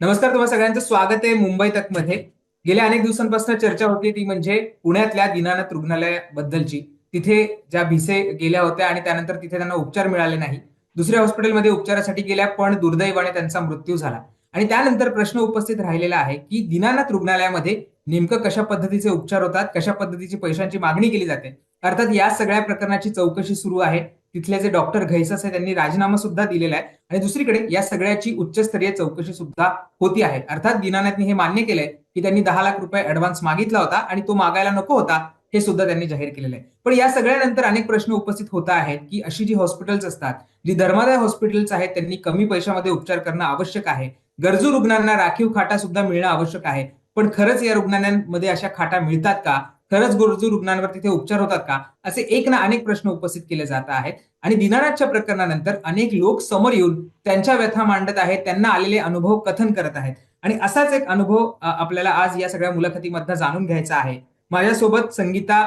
नमस्कार. तुम्हा सगळ्यांचं स्वागत आहे मुंबई तक मध्ये. गेल्या अनेक दिवसांपासून चर्चा होती ती म्हणजे पुण्यातल्या दीनानाथ रुग्णालयाबद्दलची. तिथे ज्या भिसे गेल्या होत्या आणि त्यानंतर तिथे त्यांना उपचार मिळाले नाही. दुसऱ्या हॉस्पिटलमध्ये उपचारासाठी गेल्या पण दुर्दैवाने त्यांचा मृत्यू झाला. आणि त्यानंतर प्रश्न उपस्थित राहिलेला आहे की दीनानाथ रुग्णालयामध्ये नेमकं कशा पद्धतीचे उपचार होतात, कशा पद्धतीची पैशांची मागणी केली जाते. अर्थात या सगळ्या प्रकरणाची चौकशी सुरू आहे. तिथले जे डॉक्टर घैसास आहे त्यांनी राजीनामा सुद्धा दिलेला आहे. आणि दुसरीकडे या सगळ्याची उच्चस्तरीय चौकशी सुद्धा होती आहे. अर्थात दीनानाथनी हे मान्य केलंय की त्यांनी 10 लाख रुपये ऍडव्हान्स मागितला होता आणि तो मागायला नको होता, हे सुद्धा त्यांनी जाहीर केलेलं आहे. पण या सगळ्यानंतर अनेक प्रश्न उपस्थित होत आहेत की अशी जी हॉस्पिटल्स असतात, जी धर्मादाय हॉस्पिटल्स आहेत, त्यांनी कमी पैशामध्ये उपचार करणं आवश्यक आहे. गरजू रुग्णांना राखीव खाटा सुद्धा मिळणं आवश्यक आहे. पण खरंच या रुग्णालयांमध्ये अशा खाटा मिळतात का? खरंच गरजू रुग्णांवर तिथे उपचार होतात का? असे एक ना अनेक प्रश्न उपस्थित केले जात आहेत. आणि दीनानाथच्या प्रकरणानंतर अनेक लोक समोर येऊन त्यांच्या व्यथा मांडत आहेत, त्यांना आलेले अनुभव कथन करत आहेत. आणि असाच एक अनुभव आपल्याला आज या सगळ्या मुलाखतीमधनं जाणून घ्यायचा आहे. माझ्यासोबत संगीता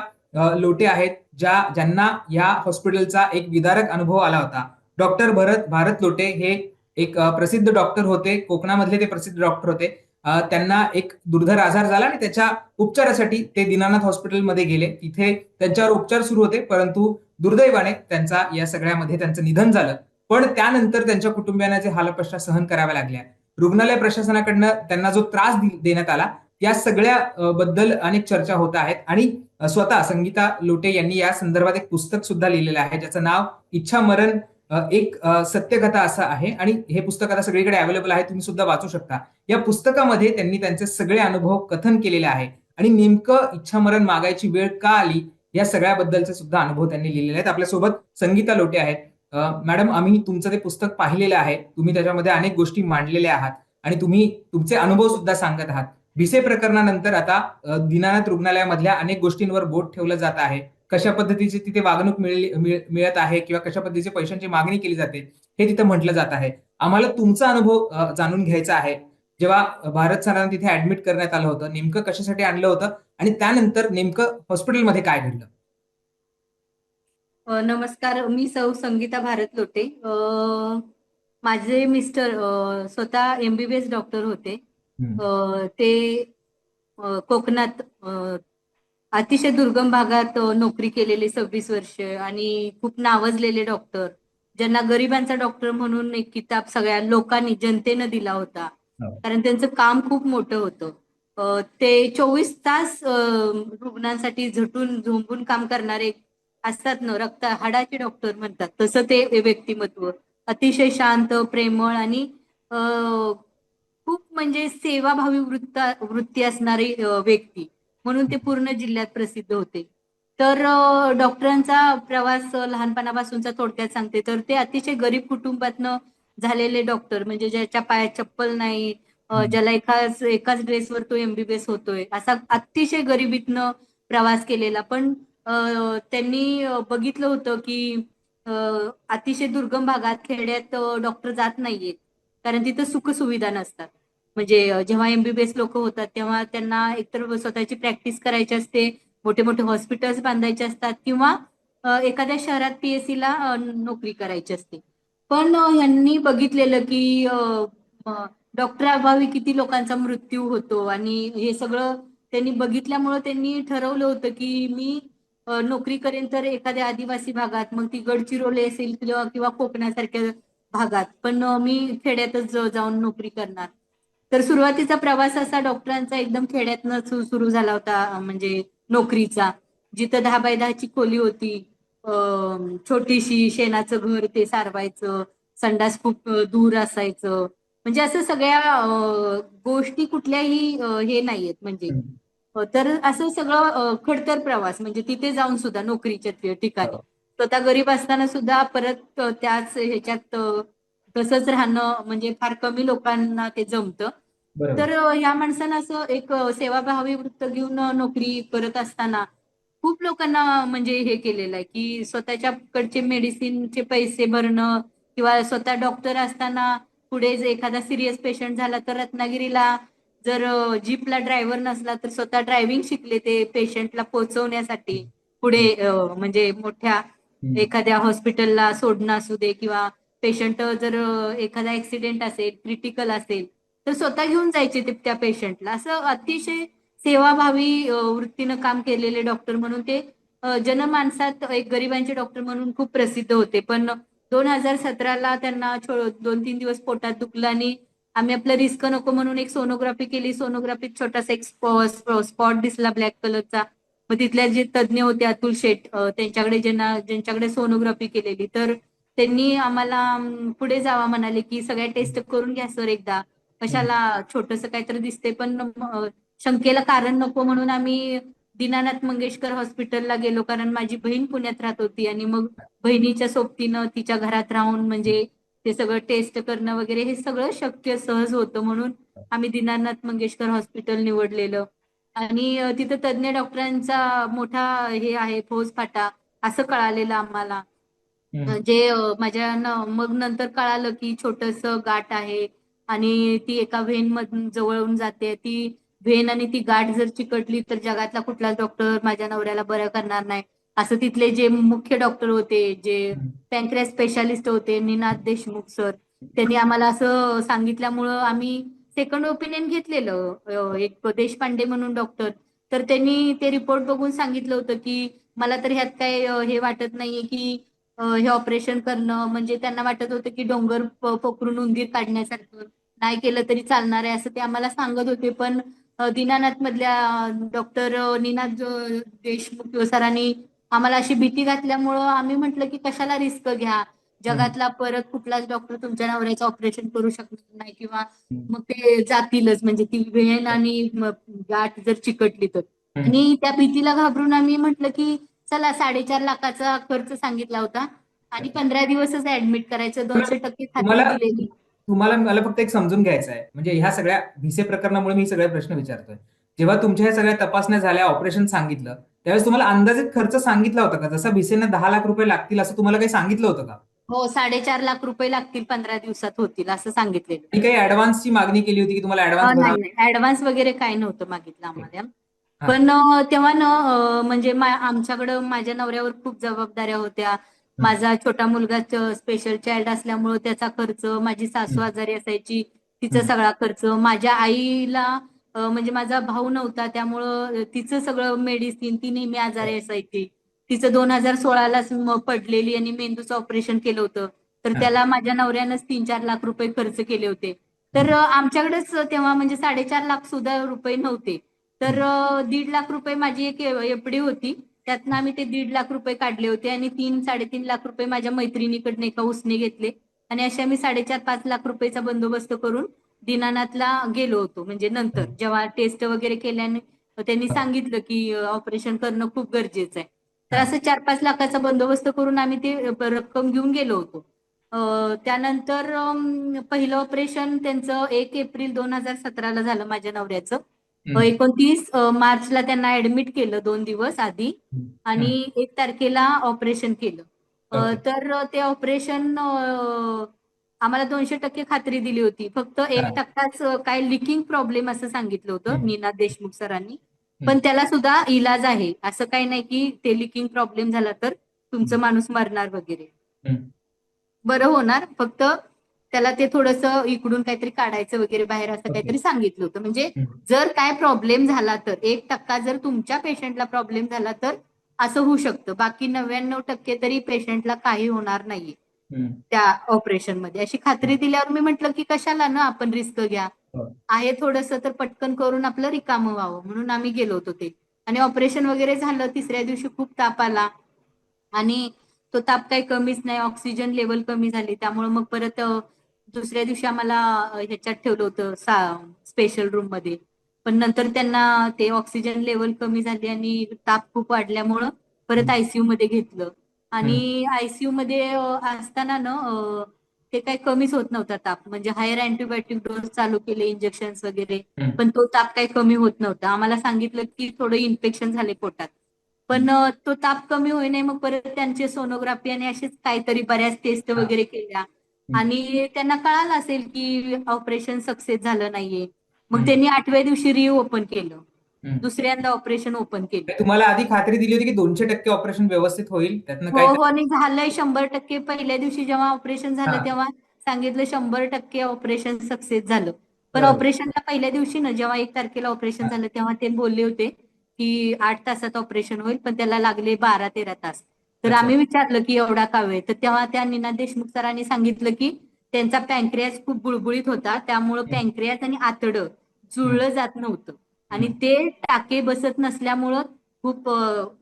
लोटे आहेत, ज्यांना या हॉस्पिटलचा एक विदारक अनुभव आला होता. डॉक्टर भारत भारत लोटे हे एक प्रसिद्ध डॉक्टर होते, कोकणामधले ते प्रसिद्ध डॉक्टर होते. त्यांना एक दुर्धर आजार झाला आणि त्याच्या उपचारासाठी ते दीनानाथ हॉस्पिटलमध्ये गेले. तिथे त्यांच्यावर उपचार सुरू होते, परंतु दुर्दैवाने त्यांचा या सगळ्यामध्ये त्यांचं निधन झालं. पण त्यानंतर त्यांच्या कुटुंबियांना जे हालअपेष्टा सहन कराव्या लागल्या, रुग्णालय प्रशासनाकडनं त्यांना जो त्रास देण्यात आला, या सगळ्या बद्दल अनेक चर्चा होत आहेत. आणि स्वतः संगीता लोटे यांनी या संदर्भात एक पुस्तक सुद्धा लिहिलेलं आहे, ज्याचं नाव इच्छा मरण एक सत्यकथा असं आहे. आणि हे पुस्तक आता सगळीकडे अवेलेबल आहे, तुम्ही सुद्धा वाचू शकता. या पुस्तकामध्ये त्यांनी त्यांचे सगळे अनुभव कथन केलेले आहे. आणि नेमकं इच्छा मरण मागायची वेळ का आली, या सगळ्याबद्दलचे सुद्धा अनुभव त्यांनी लिहिलेले आहेत. आपल्यासोबत संगीता लोटे आहेत. मॅडम, आम्ही तुमचं ते पुस्तक पाहिलेलं आहे. तुम्ही त्याच्यामध्ये अनेक गोष्टी मांडलेल्या आहात आणि तुम्ही तुमचे अनुभव सुद्धा सांगत आहात. भिसे प्रकरणानंतर आता दीनानाथ रुग्णालयामधल्या अनेक गोष्टींवर बोट ठेवलं जात आहे. कशा पद्धतीची तिथे वागणूक मिळत आहे किंवा कशा पद्धतीची पैशांची मागणी केली जाते, हे तिथे म्हटलं जात आहे. आम्हाला तुमचा अनुभव जाणून घ्यायचा आहे. जेव्हा भारत सरांना तिथे ऍडमिट करण्यात आलं होतं, नेमकं कशासाठी आणलं होतं आणि त्यानंतर नेमकं हॉस्पिटलमध्ये काय घडलं? नमस्कार, मी सौ संगीता भारत लोटे. माझे मिस्टर स्वतः MBBS डॉक्टर होते. हम्म. ते कोकणात अतिशय दुर्गम भागात नोकरी केलेले 26 वर्ष आणि खूप नावाजलेले डॉक्टर, ज्यांना गरिबांचा डॉक्टर म्हणून एक किताब सगळ्या लोकांनी जनतेनं दिला होता. हो. कारण त्यांचं काम खूप मोठं होतं. ते 24 तास रुग्णांसाठी झटून झोंबून काम करणारे असतात ना, रक्त हाडाचे डॉक्टर म्हणतात तसं ते व्यक्तिमत्व. अतिशय शांत, प्रेमळ आणि अ, खूप म्हणजे सेवाभावी वृत्ती असणारी व्यक्ती म्हणून ते पूर्ण जिल्ह्यात प्रसिद्ध होते. तर डॉक्टरांचा प्रवास लहानपणापासूनचा थोडक्यात सांगते तर ते अतिशय गरीब कुटुंबातनं झालेले डॉक्टर, म्हणजे ज्याच्या पायात चप्पल नाही, हम्म. ज्याला एकाच ड्रेसवर तो MBBS होतोय, असा अतिशय गरिबीतनं प्रवास केलेला. पण त्यांनी बघितलं होतं की अ, अतिशय दुर्गम भागात खेड्यात डॉक्टर जात नाहीयेत, कारण तिथं सुख सुविधा नसतात. म्हणजे जेव्हा MBBS लोक होतात तेव्हा त्यांना एकतर स्वतःची प्रॅक्टिस करायची असते, मोठे मोठे हॉस्पिटल्स बांधायचे असतात, किंवा एखाद्या शहरात PSC ला नोकरी करायची असते. पण यांनी बघितलेलं की डॉक्टर अभावी किती लोकांचा मृत्यू होतो, आणि हे सगळं त्यांनी बघितल्यामुळं त्यांनी ठरवलं होतं की मी नोकरी करेन तर एखाद्या आदिवासी भागात, मग ती गडचिरोली असेल किंवा कोकणासारख्या भागात, पण मी खेड्यातच जाऊन नोकरी करणार. तर सुरुवातीचा प्रवास असा डॉक्टरांचा एकदम खेड्यातनं सुरू झाला होता, म्हणजे नोकरीचा. जिथं 10 बाय 10ची खोली होती, छोटीशी शेणाचं घर ते सारवायचं, संडास खूप दूर असायचं. म्हणजे असं सगळ्या गोष्टी कुठल्याही हे नाहीयेत म्हणजे. हम्म. तर असं सगळं खडतर प्रवास, म्हणजे तिथे जाऊन सुद्धा नोकरीच्या ठिकाणी हो. स्वतः गरीब असताना सुद्धा परत त्याच ह्याच्यात तसंच राहणं म्हणजे फार कमी लोकांना ते जमतं. बरोबर. तर ह्या माणसानं असं एक सेवाभावी वृत्त घेऊन नोकरी करत असताना खूप लोकांना म्हणजे हे केलेलं आहे की स्वतःच्याकडचे मेडिसिनचे पैसे भरणं, किंवा स्वतः डॉक्टर असताना पुढे जर एखादा सिरियस पेशंट झाला तर रत्नागिरीला जर जीपला ड्रायव्हर नसला तर स्वतः ड्रायव्हिंग शिकले ते पेशंटला पोहोचवण्यासाठी. पुढे म्हणजे मोठ्या हम्म. एखाद्या हॉस्पिटलला सोडणं असू दे, किंवा पेशंट जर एखादा ऍक्सिडेंट असेल, क्रिटिकल असेल, तर स्वतः घेऊन जायचे ते त्या पेशंटला. असं अतिशय सेवाभावी वृत्तीनं काम केलेले डॉक्टर म्हणून ते जनमानसात एक गरिबांचे डॉक्टर म्हणून खूप प्रसिद्ध होते. पण 2017ला त्यांना 2-3 दिवस पोटात दुखलं आणि आम्ही आपलं रिस्क नको म्हणून एक सोनोग्राफी केली. सोनोग्राफीत छोटासा एक स्पॉट दिसला ब्लॅक कलरचा. मग तिथल्या जे तज्ज्ञ होते अतुल शेठ, त्यांच्याकडे ज्यांच्याकडे सोनोग्राफी केलेली, तर त्यांनी आम्हाला पुढे जावा म्हणाले की सगळ्या टेस्ट करून घ्या सर एकदा, हम्म. कशाला छोटंसं काहीतरी दिसते पण शंकेला कारण नको म्हणून आम्ही दीनानाथ मंगेशकर हॉस्पिटलला गेलो. कारण माझी बहीण पुण्यात राहत होती आणि मग बहिणीच्या सोबतीनं तिच्या घरात राहून म्हणजे ते सगळं टेस्ट करणं वगैरे हे सगळं शक्य सहज होतं म्हणून आम्ही दीनानाथ मंगेशकर हॉस्पिटल निवडलेलं. आणि तिथं तज्ज्ञ डॉक्टरांचा मोठा हे आहे फौजफाटा असं कळालेलं आम्हाला. हम्म. जे माझ्या मग नंतर कळालं की छोटस गाठ आहे आणि ती एका व्हेन मधून जवळून जाते. ती व्हेन आणि ती गाठ जर चिकटली तर जगातला कुठलाच डॉक्टर माझ्या नवऱ्याला बरं करणार नाही, असं तिथले जे मुख्य डॉक्टर होते, जे हम्म. पॅनक्रियास स्पेशालिस्ट होते, निनाद देशमुख सर, त्यांनी आम्हाला असं सांगितल्यामुळं आम्ही सेकंड ओपिनियन घेतलेलं. एक देशपांडे म्हणून डॉक्टर, तर त्यांनी ते रिपोर्ट बघून सांगितलं होतं की मला तर ह्यात काय हे वाटत नाहीये की हे ऑपरेशन करणं, म्हणजे त्यांना वाटत होतं की डोंगर पोखरून उंदीर काढण्यासारखं, नाही केलं तरी चालणार आहे असं ते आम्हाला सांगत होते. पण दीनानाथ मधल्या डॉक्टर निनाद देशमुख सरांनी आम्हाला अशी भीती घातल्यामुळं आम्ही म्हटलं की कशाला रिस्क घ्या, हम्म. जगातला परत कुठलाच डॉक्टर तुमच्या नवऱ्याचं ऑपरेशन करू शकणार नाही किंवा हम्म. मग ते जातीलच, म्हणजे ती वेण आणि गाठ जर चिकटली तर. हम्म. आणि त्या भीतीला घाबरून आम्ही म्हटलं की चला 4.5 लाखाचा खर्च सांगितला होता आणि 15 दिवसच ऍडमिट करायचं, पण 200% खात्री तुम्हाला दिलेली. तुम्हाला मला फक्त एक समजून घ्यायचं आहे, म्हणजे ह्या सगळ्या भिसे प्रकरणामुळे मी सगळे प्रश्न विचारतोय. जेव्हा तुमच्या ह्या सगळ्या तपासण्या झाल्या, ऑपरेशन सांगितलं, त्यावेळेस तुम्हाला अंदाजित खर्च सांगितला होता का? जसा भिसेना 10 लाख रुपये लागतील असं तुम्हाला काही सांगितलं होतं का? हो, 4.5 लाख रुपये लागतील, 15 दिवसात होतील असं सांगितलेलं. आणि काही ऍडव्हान्सची मागणी केली होती की तुम्हाला ऍडव्हान्स भरावा? नाही नाही, ऍडव्हान्स वगैरे काही नव्हतं मागितलं आम्हाला. हा. पण तेव्हा ना म्हणजे आमच्याकडं माझ्या नवऱ्यावर खूप जबाबदाऱ्या होत्या. हम्म. माझा छोटा मुलगा स्पेशल चाइल्ड असल्यामुळं त्याचा खर्च, माझी सासू हम्म. आजारी असायची तिचा हम्म. सगळा खर्च, माझ्या आईला म्हणजे माझा भाऊ नव्हता त्यामुळं तिचं सगळं मेडिसिन, ती नेहमी आजारी असायची. तिचं 2016लाच पडलेली आणि मेंदूचं ऑपरेशन केलं होतं, तर हा. त्याला माझ्या नवऱ्यानंच 3-4 लाख रुपये खर्च केले होते. तर हम्म. आमच्याकडेच तेव्हा म्हणजे 4.5 लाख सुद्धा रुपये नव्हते. तर हम्म. 1.5 लाख रुपये माझी एक एफडी होती, त्यातनं आम्ही ते 1.5 लाख रुपये काढले होते आणि 3-3.5 लाख रुपये माझ्या मैत्रिणीकडनं एका उसने घेतले आणि अशा मी 4.5-5 लाख रुपयेचा बंदोबस्त करून दीनानाथला गेलो होतो. म्हणजे नंतर हम्म. जेव्हा टेस्ट वगैरे केल्याने त्यांनी सांगितलं की ऑपरेशन करणं खूप गरजेचं आहे. तर हा. असं 4-5 लाखाचा बंदोबस्त करून आम्ही ते रक्कम घेऊन गेलो होतो. त्यानंतर पहिलं ऑपरेशन त्यांचं 1 एप्रिल 2017ला झालं माझ्या नवऱ्याचं. हम्म. 29 मार्चला त्यांना ऍडमिट केलं 2 दिवस आधी आणि हम्म. 1 तारखेला ऑपरेशन केलं. ओके. तर ते ऑपरेशन आम्हाला 200% खात्री दिली होती. फक्त हा. 1%च काय लिकिंग प्रॉब्लेम असं सांगितलं होतं हम्म. नीना देशमुख सरांनी. हम्म. पण त्याला सुद्धा इलाज आहे. असं काही नाही की ते लिकिंग प्रॉब्लेम झाला तर तुमचं हम्म. माणूस मरणार वगैरे. हम्म. बरं होणार, फक्त त्याला ते थोडंसं इकडून काहीतरी काढायचं वगैरे बाहेर असं ओके. काहीतरी सांगितलं होतं. म्हणजे हम्म. जर काय प्रॉब्लेम झाला तर 1% जर तुमच्या पेशंटला प्रॉब्लेम झाला तर असं होऊ शकतं. बाकी 99% तरी पेशंटला काही होणार नाहीये हम्म. त्या ऑपरेशन मध्ये, अशी खात्री हम्म. दिल्यावर मी म्हटलं की कशाला ना आपण रिस्क घ्या, हो. आहे थोडंसं तर पटकन करून आपलं रिकामं व्हावं म्हणून आम्ही गेलो होतो ते. आणि ऑपरेशन वगैरे झालं. 3ऱ्या दिवशी खूप ताप आला आणि तो ताप काही कमीच नाही, ऑक्सिजन लेवल कमी झाली. त्यामुळे मग परत 2ऱ्या दिवशी आम्हाला ह्याच्यात ठेवलं होतं स्पेशल रूम मध्ये. पण नंतर त्यांना ते ऑक्सिजन लेवल कमी झाली आणि ताप खूप वाढल्यामुळं परत हम्म. आयसीयू मध्ये घेतलं. हम्म. आणि आयसीयू मध्ये असताना ना ते काही कमीच होत नव्हता ताप, म्हणजे हायर अँटीबायोटिक डोस चालू केले, इंजेक्शन्स वगैरे, हम्म. पण तो ताप काही कमी होत नव्हता. आम्हाला सांगितलं की थोडं इन्फेक्शन झाले पोटात. हम्म. पण तो ताप कमी होईने मग परत त्यांची सोनोग्राफी आणि अशीच काहीतरी बऱ्याच टेस्ट हा. वगैरे केल्या हम्म. आणि त्यांना कळालं असेल की ऑपरेशन सक्सेस झालं नाहीये. मग हम्म. त्यांनी 8व्या दिवशी रिओपन केलं, हम्म. दुसऱ्यांदा ऑपरेशन ओपन केलं. तुम्हाला आधी खात्री दिली होती की 200% ऑपरेशन व्यवस्थित होईल, त्यातनं हो काय? हो, आणि झालंय 100%. पहिल्या दिवशी जेव्हा ऑपरेशन हा. झालं तेव्हा सांगितलं 100% ऑपरेशन सक्सेस झालं. पण बरोबर. ऑपरेशनला पहिल्या दिवशी ना, जेव्हा 1 तारखेला ऑपरेशन हा, झालं तेव्हा ते बोलले होते की 8 तासात ऑपरेशन होईल, पण त्याला लागले 12-13 तास. तर अच्छा. आम्ही विचारलं की एवढा का वेळ, तर तेव्हा त्या निनाद देशमुख सरांनी सांगितलं की त्यांचा पॅन्क्रियास खूप बुळबुळीत होता, त्यामुळं हम्म, पॅन्क्रियास आणि आतडं हम्म, जुळलं जात नव्हतं आणि हम्म. ते टाके बसत नसल्यामुळं खूप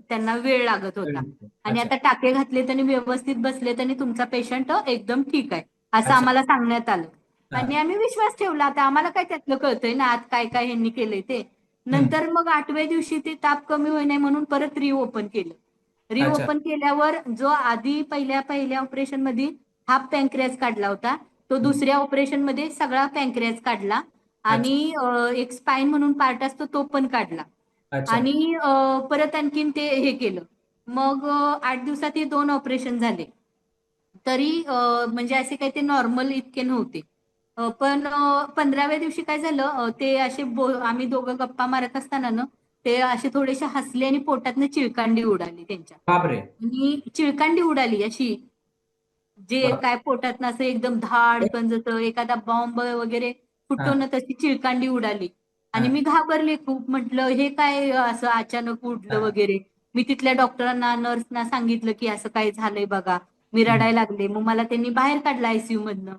त्यांना वेळ लागत होता. आणि अच्छा. आता टाके घातलेत आणि व्यवस्थित बसलेत आणि तुमचा पेशंट एकदम ठीक आहे, असं अच्छा. आम्हाला सांगण्यात आलं. हा. आणि आम्ही विश्वास ठेवला. आता आम्हाला काय त्यातलं कळतंय ना आत काय काय ह्यांनी केलंय ते. हम्म. नंतर मग 8व्या दिवशी ते ताप कमी होईना म्हणून परत रिओपन केलं. अच्छा. रिओपन केल्यावर जो आधी पहिल्या पहिल्या ऑपरेशन मध्ये हाफ पॅन्क्रियास काढला होता, तो हम्म. दुसऱ्या ऑपरेशन मध्ये सगळा पॅन्क्रियास काढला अच्छा. आणि एक स्पाइन म्हणून पार्ट असतो तो पण काढला. अच्छा. आणि परत आणखीन ते हे केलं. मग 8 दिवसात हे 2 ऑपरेशन झाले. तरी म्हणजे असे काही ते नॉर्मल इतके नव्हते. पण 15व्या दिवशी काय झालं, ते असे आम्ही दोघं गप्पा मारत असताना ना, ते असे थोडेसे हसले आणि पोटातनं चिळकांडी उडाली त्यांच्या. बापरे. आणि चिळकांडी उडाली अशी, जे बाप. काय पोटातनं असं एकदम धाडकन जसं एखादा बॉम्ब वगैरे हा. फुटतो ना, तशी चिळकांडी उडाली. आणि हा. मी घाबरले खूप, म्हटलं हे काय असं अचानक उडलं हा. वगैरे. मी तिथल्या डॉक्टरांना नर्सना सांगितलं की असं काय झालंय बघा. मी हम्म. रडायला लागले. मग मला त्यांनी बाहेर काढलं आयसीयू मधनं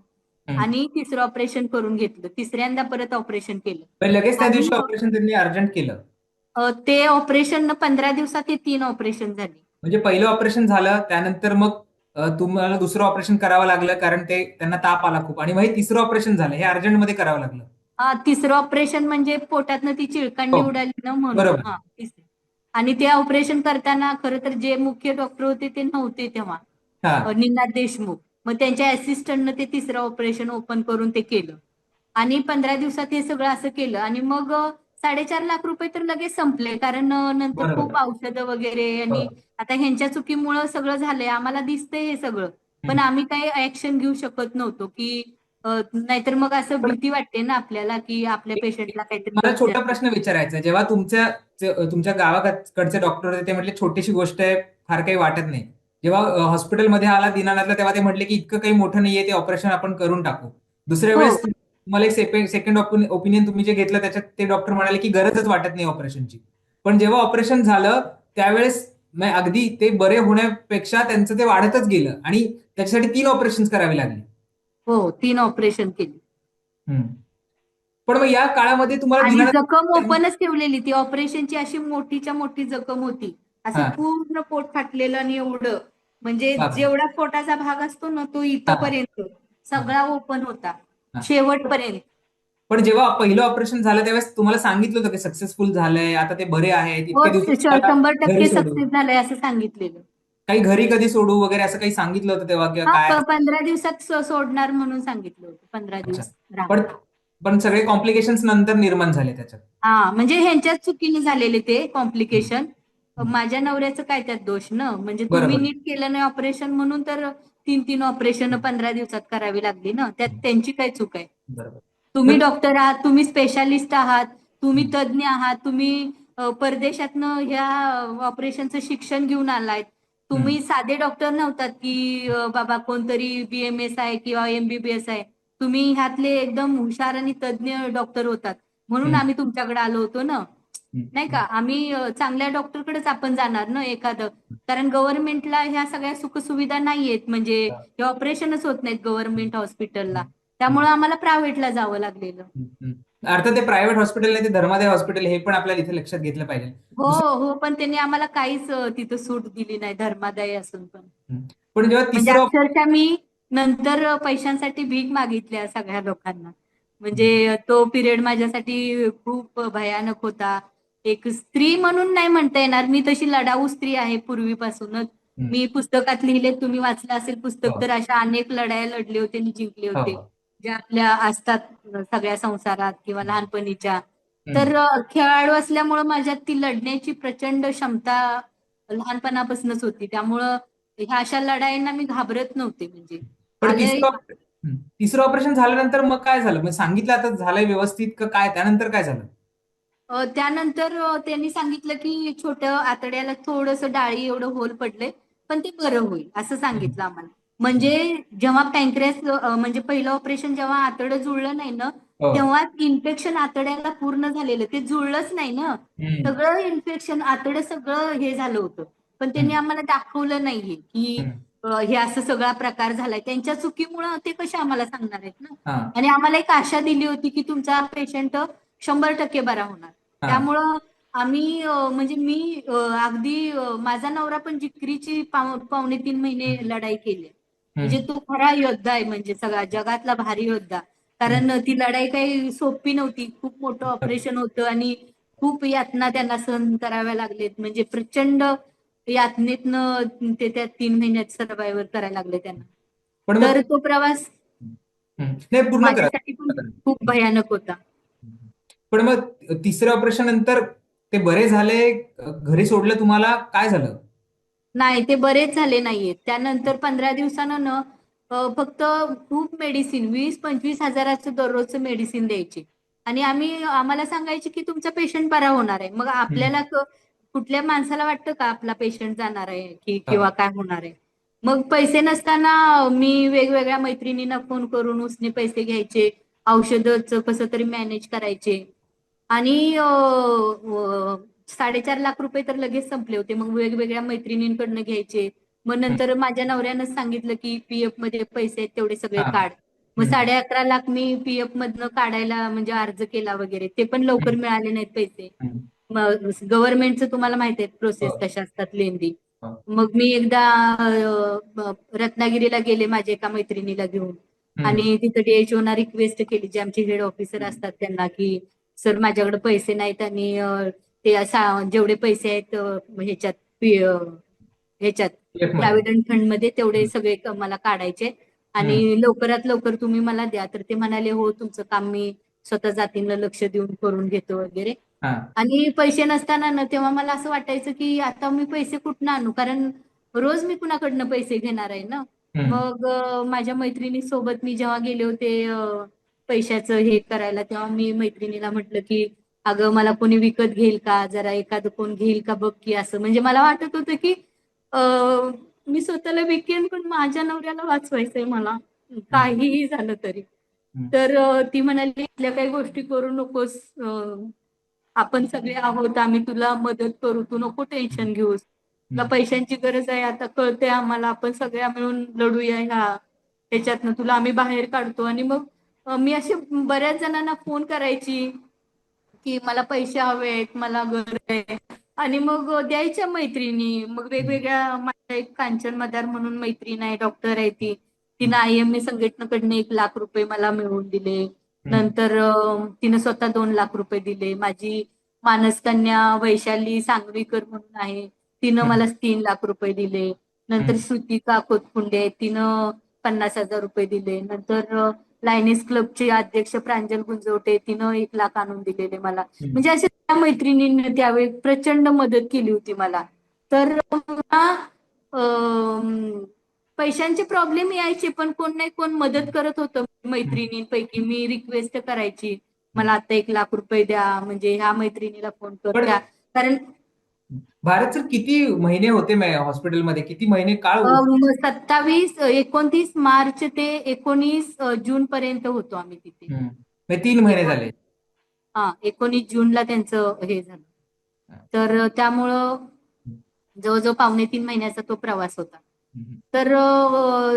हम्म. आणि तिसरं ऑपरेशन करून घेतलं. तिसऱ्यांदा परत ऑपरेशन केलं. पण लगेच त्या आणि दिवशी ऑपरेशन त्यांनी अर्जंट केलं? ते ऑपरेशन 15 दिवसात हे 3 ऑपरेशन झाली. म्हणजे पहिलं ऑपरेशन झालं, त्यानंतर मग तुम्हाला दुसरं ऑपरेशन करावं लागलं कारण ते त्यांना ताप आला खूप, आणि मग हे तिसरं ऑपरेशन झालं, हे अर्जंट मध्ये करावं लागलं? तिसरं ऑपरेशन म्हणजे पोटातनं ती चिळकांडी हो. उडाली ना म्हणून. बरोबर. हा, तिसरं. आणि ते ऑपरेशन करताना खरं तर जे मुख्य डॉक्टर होते ते नव्हते तेव्हा, हा. निनाद देशमुख. मग त्यांच्या असिस्टंटनं ते तिसरं ऑपरेशन ओपन करून ते केलं. आणि 15 दिवसात हे सगळं असं केलं आणि मग 4.5 लाख रुपये तर लगेच संपले, कारण नंतर खूप बरोबर. औषधं वगैरे. हो. आणि आता ह्यांच्या चुकीमुळं सगळं झालंय, आम्हाला दिसतंय हे सगळं. पण हम्म. आम्ही काही ऍक्शन घेऊ शकत नव्हतो की नाहीतर मग असं पण भीती वाटते ना आपल्याला की आपल्या पेशंटला काहीतरी मला होत छोटा जातं. प्रश्न विचारायचा आहे. जेव्हा तुमच्या गावाकडचे डॉक्टर होते, ते म्हटले छोटीशी गोष्ट आहे, फार काही वाटत नाही. जेव्हा हॉस्पिटलमध्ये आला दिनानाथला, तेव्हा ते म्हटले की इतकं काही मोठं नाहीये, ते ऑपरेशन आपण करून टाकू. दुसऱ्या हो. वेळेस तुम्हाला एक सेकंड ओपिनियन तुम्ही जे घेतलं, त्याच्यात ते डॉक्टर म्हणाले की गरजच वाटत नाही ऑपरेशनची. पण जेव्हा ऑपरेशन झालं त्यावेळेस अगदी ते बरे होण्यापेक्षा त्यांचं ते वाढतच गेलं, आणि त्याच्यासाठी 3 ऑपरेशन करावे लागले. हो, 3 ऑपरेशन केली. हम्म. पण मग या काळामध्ये तुम्हाला आणि जखम दिनानाथ. ओपनच ठेवलेली. ती ऑपरेशनची अशी मोठीच्या मोठी जखम होती. असं हा. पूर्ण पोट फाटलेलं आणि एवढं, म्हणजे बापरे. जेवढा पोटाचा भाग असतो ना तो हा. इथपर्यंत हा. सगळा ओपन होता, हा. शेवटपर्यंत. पण जेव्हा पहिलं ऑपरेशन झालं त्यावेळेस तुम्हाला सांगितलं होतं की सक्सेसफुल झालंय, आता ते बरे आहेत, हो, इतके दिवस तुम्हाला 100% घरी सोडू, सक्सेस झालंय असं सांगितलेलं. काही घरी कधी सोडू वगैरे असं काही सांगितलं होतं तेव्हा, किंवा हा, काय? 15 दिवसात सोडणार म्हणून सांगितलं होतं. 15 अच्छा. दिवस राहा. पण पण सगळे कॉम्प्लिकेशन्स नंतर निर्माण झाले त्याच्यात? हा, म्हणजे ह्यांच्याच चुकीने झालेले ते हम्म. कॉम्प्लिकेशन. हम्म. माझ्या नवऱ्याचं काय त्यात दोष ना, म्हणजे तुम्ही बरोबर. नीट केलं नाही ऑपरेशन म्हणून तर 3-3 ऑपरेशन 15 दिवसात करावी लागली ना, त्यात हम्म. त्यांची काय चूक आहे. बरोबर. तुम्ही तर डॉक्टर आहात, तुम्ही स्पेशालिस्ट आहात, तुम्ही हम्म. तज्ज्ञ आहात, तुम्ही परदेशातनं ह्या ऑपरेशनचं शिक्षण घेऊन आलायत. हम्म. तुम्ही साधे डॉक्टर नव्हतात की बाबा कोणतरी BMS आहे किंवा MBBS आहे. तुम्ही ह्यातले एकदम हुशार आणि तज्ज्ञ डॉक्टर होतात. म्हणून हम्म. आम्ही तुमच्याकडे आलो होतो ना. नाही का, हम्म. आम्ही चांगल्या डॉक्टरकडेच आपण जाणार ना एखादं. कारण गव्हर्नमेंटला ह्या सगळ्या सुखसुविधा नाहीयेत, म्हणजे हे ऑपरेशनच होत नाहीत गव्हर्नमेंट हॉस्पिटलला. त्यामुळे आम्हाला प्रायव्हेटला जावं लागलेलं. हम्म. अर्थात ते प्रायव्हेट हॉस्पिटल नाही, ते धर्मादाय हॉस्पिटल, हे पण आपल्याला इथे लक्षात घेतलं पाहिजे. हो, हो. पण त्यांनी आम्हाला काहीच तिथं सूट दिली नाही धर्मादाय असून पण. हम्म. पण जेव्हा म्हणजे तिसरं अक्षरशः मी नंतर पैशांसाठी भीक मागितल्या सगळ्या लोकांना. हम्म. म्हणजे तो पिरियड माझ्यासाठी खूप भयानक होता. एक स्त्री म्हणून नाही म्हणता येणार, मी तशी लढाऊ स्त्री आहे पूर्वीपासूनच. हम्म. मी पुस्तकात लिहिले, तुम्ही वाचलं असेल पुस्तक, हो. तर अशा अनेक लढाया लढले होते आणि जिंकले हो. होते, ज्या आपल्या असतात सगळ्या संसारात किंवा लहानपणीच्या. हम्म. तर खेळाडू असल्यामुळं माझ्यात ती लढण्याची प्रचंड क्षमता लहानपणापासूनच होती. त्यामुळं ह्या अशा लढाईंना मी घाबरत नव्हते. म्हणजे पण आलंय. तिसरं ऑपरेशन झाल्यानंतर मग काय झालं? मग सांगितलं आता झालंय व्यवस्थित का काय, त्यानंतर काय झालं? त्यानंतर त्यांनी सांगितलं की छोट्या आतड्याला थोडंसं डाळी एवढं होल पडलंय, पण ते बरं होईल असं हम्म. सांगितलं आम्हाला. म्हणजे जेव्हा पॅन्क्रियास म्हणजे पहिलं ऑपरेशन जेव्हा आतडं जुळलं नाही ना, हो. तेव्हा इन्फेक्शन आतड्याला पूर्ण झालेलं, ते जुळलंच नाही ना. हम्म. सगळं इन्फेक्शन आतडं सगळं हे झालं होतं. पण त्यांनी हम्म. आम्हाला दाखवलं नाहीये की हम्म. हे असं सगळा प्रकार झालाय. त्यांच्या चुकीमुळं ते कसे आम्हाला सांगणार आहेत ना. हा. आणि आम्हाला एक आशा दिली होती की तुमचा पेशंट 100% बरा होणार. हा. त्यामुळं आम्ही म्हणजे मी अगदी माझा नवरा पण जिकरीची 2.5-3 महिने हम्म. लढाई केली. म्हणजे हम्म. तो खरा योद्धा आहे, म्हणजे सगळा जगातला भारी योद्धा. हम्म. कारण ती लढाई काही सोपी नव्हती. खूप मोठं ऑपरेशन होतं आणि खूप यातना त्यांना सहन कराव्या लागलेत. म्हणजे प्रचंड यातनेतनं ते त्या 3 महिन्यात सर्व्हायव्ह करायला लागले त्यांना. पण मग तर तो प्रवास नाही, पूर्ण करा. माझ्यासाठी पण खूप भयानक होता. पण मग तिसऱ्या ऑपरेशन नंतर ते बरे झाले, घरी सोडलं, तुम्हाला काय झालं? नाही, ते बरेच झाले नाहीयेत. त्यानंतर 15 दिवसानं न फक्त खूप मेडिसिन 20-25 हजाराचं दररोजचं मेडिसिन द्यायचे. आणि आम्हाला सांगायचे की तुमचा पेशंट बरा होणार आहे. मग हम्म. आपल्याला कुठल्या माणसाला वाटतं का आपला पेशंट जाणार आहे की हा. किंवा काय होणार आहे. मग पैसे नसताना मी वेगवेगळ्या मैत्रिणींना फोन करून उसने पैसे घ्यायचे. औषधाचं कसं तरी मॅनेज करायचे. आणि 4.5 लाख रुपये तर लगेच संपले होते. मग वेगवेगळ्या मैत्रिणींकडनं घ्यायचे. मग हम्म. नंतर माझ्या नवऱ्यानंच सांगितलं की पीएफ मध्ये पैसे आहेत तेवढे सगळे हा. काढ. मग हम्म. 11.5 लाख मी पीएफ मधनं काढायला म्हणजे अर्ज केला वगैरे. ते पण लवकर हम्म. मिळाले नाहीत पैसे. हम्म. मग गव्हर्नमेंटचं तुम्हाला माहिती आहे हो. प्रोसेस कशा असतात, लेंदी. हो. मग मी एकदा रत्नागिरीला गेले माझ्या एका मैत्रिणीला घेऊन. हम्म. आणि तिथं DHO ना रिक्वेस्ट केली, जे आमचे हेड ऑफिसर असतात त्यांना, की सर माझ्याकडे पैसे नाहीत आणि ते जेवढे पैसे आहेत ह्याच्यात ह्याच्यात PF मध्ये. प्रॉव्हिडंट फंड मध्ये तेवढे हम्म. सगळे मला काढायचे आणि हम्म. लवकरात लवकर तुम्ही मला द्या. तर ते म्हणाले हो तुमचं काम मी स्वतः जातीनं लक्ष देऊन करून घेतो वगैरे. हा. आणि पैसे नसताना ना तेव्हा मला असं वाटायचं की आता मी पैसे कुठनं आणू, कारण रोज मी कुणाकडनं पैसे घेणार आहे ना. हम्म. मग माझ्या मैत्रिणी सोबत मी जेव्हा गेले होते पैशाचं हे करायला, तेव्हा मी मैत्रिणीला म्हटलं की अगं मला कोणी विकत घेईल का, जरा एखादं कोण घेईल का बघ की. असं म्हणजे मला वाटत होतं की मी स्वतःला विकेन पण माझ्या नवऱ्याला वाचवायचंय मला, हम्म. काहीही झालं तरी. हम्म. तर ती म्हणाली इथल्या काही गोष्टी करू नकोस, आपण सगळे आहोत, आम्ही तुला मदत करू, तू नको टेन्शन घेऊस. तुला हम्म. पैशांची गरज आहे आता कळते आम्हाला, आपण सगळ्या मिळून लढूया ह्याच्यातनं, तुला आम्ही बाहेर काढतो. आणि मग मी असे बऱ्याच जणांना फोन करायची की मला पैसे हवे आहेत, मला गरज आहे. आणि मग द्यायच्या मैत्रिणी. मग वेगवेगळ्या, माझ्या एक कांचन मदार म्हणून मैत्रीण आहे, डॉक्टर आहे ती. तिनं IMA संघटनेकडनं 1 लाख रुपये मला मिळवून दिले. हम्म. नंतर तिनं स्वतः 2 लाख रुपये दिले. माझी मानसकन्या वैशाली सांगवीकर म्हणून आहे, तिनं हम्म. मला 3 लाख रुपये दिले. नंतर हम्म. श्रुतिका खोतकुंडे, तिनं 50,000 रुपये दिले. नंतर लायनेस क्लबचे अध्यक्ष प्रांजल गुंजवटे, तिनं 1 लाख आणून दिलेले मला. हम्म. म्हणजे अशा त्या मैत्रिणींनी त्यावेळी प्रचंड मदत केली होती मला. तर मला पैशांचे प्रॉब्लेम यायचे पण कोण नाही कोण मदत करत होतं. मैत्रिणींपैकी मी रिक्वेस्ट करायची, मला आता 1 लाख रुपये द्या, म्हणजे ह्या मैत्रिणीला फोन कर पण त्या. कारण भारत सर किती महिने होते हॉस्पिटलमध्ये, किती महिने काळ 29 मार्च ते 19 जून पर्यंत होतो आम्ही तिथे. म्हणजे 3 महिने झाले. 19 जूनला त्यांचं हे झालं. तर त्यामुळं जवळजवळ 2.5-3 महिन्याचा तो प्रवास होता. तर